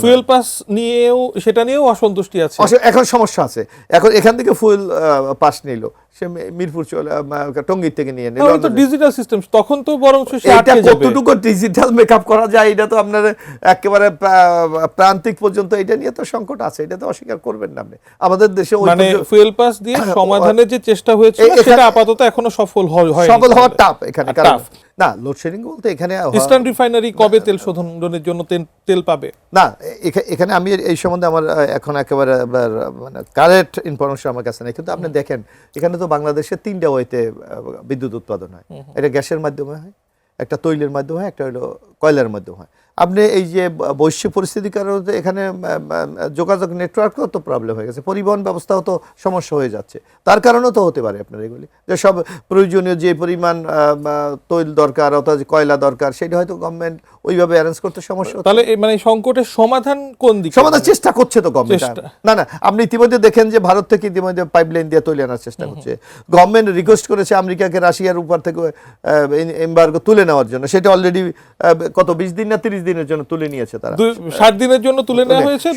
Fuel pass নিয়েও সেটা নিয়েও অসন্তুষ্টি আছে, এখন সমস্যা আছে। এখন এখান থেকে ফুয়েল পাস নিল, সে মিরপুর চলে টঙ্গীর থেকে নিয়ে নিল, তো ডিজিটাল সিস্টেম তখন তো বরং সে এটা আটকে যাবে। কতটুকু ডিজিটাল মেকআপ করা যায় এটা তো আপনার একেবারে প্রান্তিক পর্যন্ত, এটা নিয়ে তো সংকট আছে, এটা তো অস্বীকার করবেন না আপনি। আমাদের দেশে মানে ফুয়েল পাস দিয়ে সমাধানের যে চেষ্টা হয়েছিল সেটা আপাতত এখনো সফল হয়নি। সফল হওয়া টাফ এখানে, কারণ না লোডশেডিং বলতে এখানে ইস্টার্ন রিফাইনারি কবে তেল শোধনের জন্য তেল পাবে? না, এখানে আমি এই সম্বন্ধে আমার এখন একেবারে মানে কারেক্ট ইনফরমেশন আমার কাছে নেই, কিন্তু আপনি দেখেন এখানে তো বাংলাদেশে 3টা ওয়েতে বিদ্যুৎ উৎপাদন হয়। এটা গ্যাসের মাধ্যমে হয়, একটা তৈলের মাধ্যমে হয়, একটা হলো কয়লার মাধ্যমে হয়। আপনি এই যে বৈশ্বিক পরিস্থিতির কারণে এখানে যোগাযোগ নেটওয়ার্কও তো প্রবলেম হয়ে গেছে, পরিবহন ব্যবস্থাও তো সমস্যা হয়ে যাচ্ছে, তার কারণেও তো হতে পারে আপনার এগুলি যে সব প্রয়োজনীয় যে পরিমাণ তৈল দরকার অথবা কয়লা দরকার সেটা হয়তো গভর্নমেন্ট ওইভাবে অ্যারেঞ্জ করতে সমস্যা হচ্ছে। তাহলে মানে সংকটের সমাধান কোন দিকে? সমাধান চেষ্টা করছে তো গভর্নমেন্ট। না আপনি ইতিমধ্যে দেখেন যে ভারত থেকে ইতিমধ্যে পাইপলাইন দিয়ে তৈরি আনার চেষ্টা করছে। গভর্নমেন্ট রিকোয়েস্ট করেছে আমেরিকাকে রাশিয়ার উপর থেকে এমবার্গো তুলে নেওয়ার জন্য, সেটা অলরেডি কত 20 দিন না 30 দিনের জন্য তুলে নিয়েছে তারা, 60 দিনের জন্য তুলে নেওয়া হয়েছে।